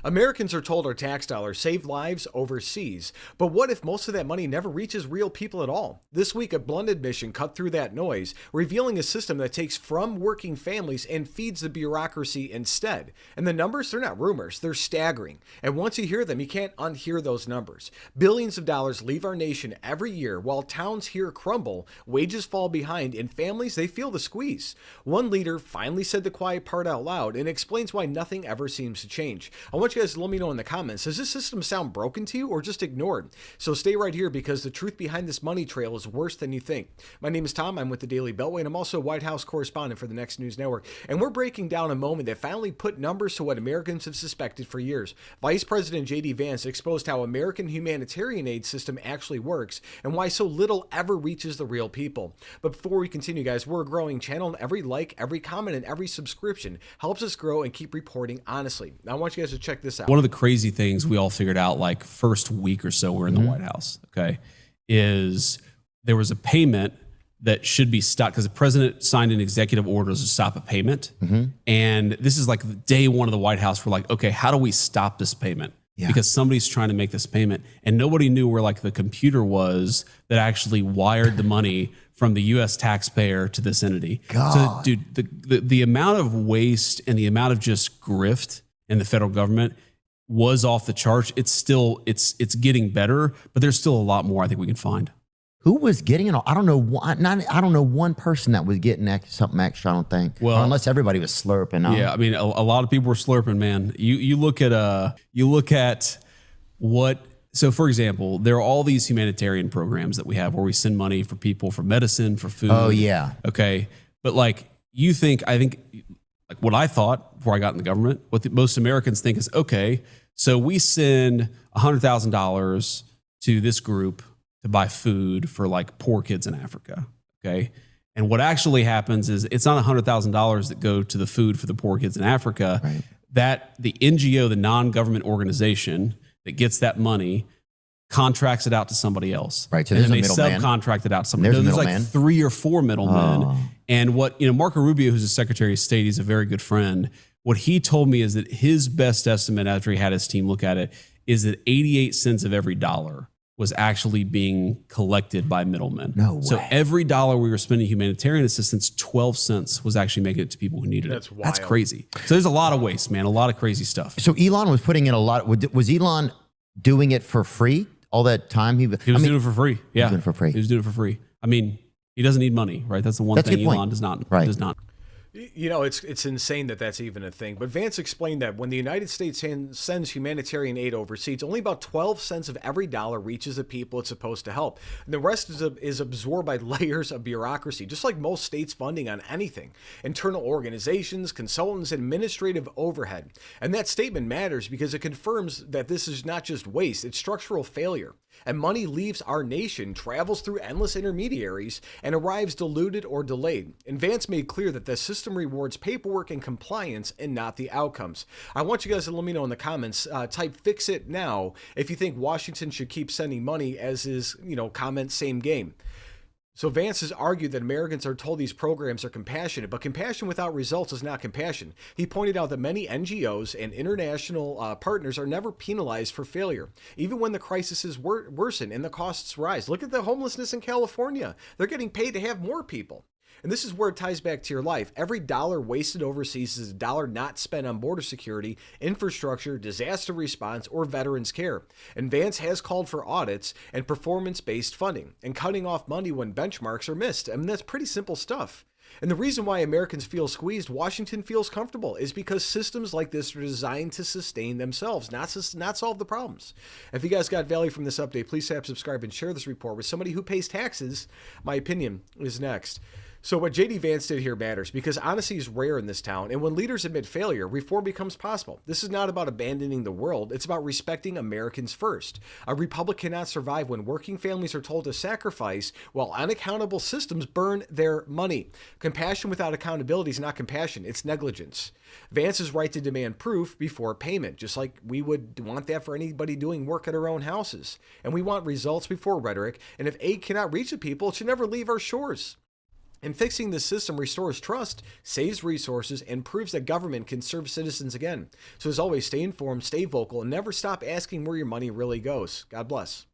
Americans are told our tax dollars save lives overseas, but what if most of that money never reaches real people at all? This week, a blunt admission cut through that noise, revealing a system that takes from working families and feeds the bureaucracy instead. And the numbers, they're not rumors, they're staggering. And once you hear them, you can't unhear those numbers. Billions of dollars leave our nation every year while towns here crumble, wages fall behind, and families, they feel the squeeze. One leader finally said the quiet part out loud and explains why nothing ever seems to change. I want you guys to let me know in the comments, does this system sound broken to you or just ignored? So stay right here because the truth behind this money trail is worse than you think. My name is Tom, I'm with the Daily Beltway, and I'm also a White House correspondent for the Next News Network. And we're breaking down a moment that finally put numbers to what Americans have suspected for years. Vice President JD Vance exposed how American humanitarian aid system actually works and why so little ever reaches the real people. But before we continue, guys, we're a growing channel, and every like, every comment, and every subscription helps us grow and keep reporting honestly. Now, I want you guys to check this out. One of the crazy things we all figured out like first week or so we're in the White House, okay, is there was a payment that should be stopped because the president signed an executive order to stop a payment. And this is like day one of the White House. We're like, okay, how do we stop this payment? Because somebody's trying to make this payment. And nobody knew where like the computer was that actually wired the money from the U.S. taxpayer to this entity. So, dude, the amount of waste and the amount of just grift in the federal government was off the charts. It's still, it's getting better, but there's still a lot more I think we can find. Who was getting it? I don't know. I don't know one person that was getting something extra. I don't think. Well, or unless everybody was slurping. Yeah, I mean, a lot of people were slurping. Man, you look at what. So, for example, there are all these humanitarian programs that we have where we send money for people, for medicine, for food. Oh yeah. Okay, but like I think like what I thought before I got in the government, what most Americans think is okay. So we send $100,000 to this group to buy food for like poor kids in Africa. Okay. And what actually happens is it's not $100,000 that go to the food for the poor kids in Africa. Right. That the NGO, the non-government organization that gets that money, contracts it out to somebody else. Right. So and then they middleman. subcontract it out to somebody. There's like 3 or 4 middlemen. Oh. And what, Marco Rubio, who's the Secretary of State, he's a very good friend. What he told me is that his best estimate after he had his team look at it is that 88 cents of every dollar was actually being collected by middlemen. No way. So every dollar we were spending humanitarian assistance, 12 cents was actually making it to people who needed That's it. wild. That's crazy. So there's a lot of waste, man, a lot of crazy stuff. So Elon was putting in a lot. Was Elon doing it for free all that time? He was doing it for free. Yeah. He was doing it for free. He was doing it for free. I mean, he doesn't need money, right? That's the one thing Elon does not. Right. Does not. It's insane that that's even a thing. But Vance explained that when the United States sends humanitarian aid overseas, only about 12 cents of every dollar reaches the people it's supposed to help. And the rest is absorbed by layers of bureaucracy, just like most states' funding on anything. Internal organizations, consultants, administrative overhead. And that statement matters because it confirms that this is not just waste, it's structural failure. And money leaves our nation, travels through endless intermediaries, and arrives diluted or delayed. And Vance made clear that the system rewards paperwork and compliance and not the outcomes. I want you guys to let me know in the comments, type fix it now if you think Washington should keep sending money, as is, comment same game. So Vance has argued that Americans are told these programs are compassionate, but compassion without results is not compassion. He pointed out that many NGOs and international partners are never penalized for failure, even when the crises worsen and the costs rise. Look at the homelessness in California. They're getting paid to have more people. And this is where it ties back to your life. Every dollar wasted overseas is a dollar not spent on border security, infrastructure, disaster response, or veterans care. And Vance has called for audits and performance-based funding and cutting off money when benchmarks are missed. I mean, that's pretty simple stuff. And the reason why Americans feel squeezed, Washington feels comfortable, is because systems like this are designed to sustain themselves, not solve the problems. If you guys got value from this update, please tap subscribe and share this report with somebody who pays taxes. My opinion is next. So what JD Vance did here matters because honesty is rare in this town, and when leaders admit failure, reform becomes possible. This is not about abandoning the world, it's about respecting Americans first. A republic cannot survive when working families are told to sacrifice while unaccountable systems burn their money. Compassion without accountability is not compassion, it's negligence. Vance is right to demand proof before payment, just like we would want that for anybody doing work at our own houses. And we want results before rhetoric, and if aid cannot reach the people, it should never leave our shores. And fixing the system restores trust, saves resources, and proves that government can serve citizens again. So as always, stay informed, stay vocal, and never stop asking where your money really goes. God bless.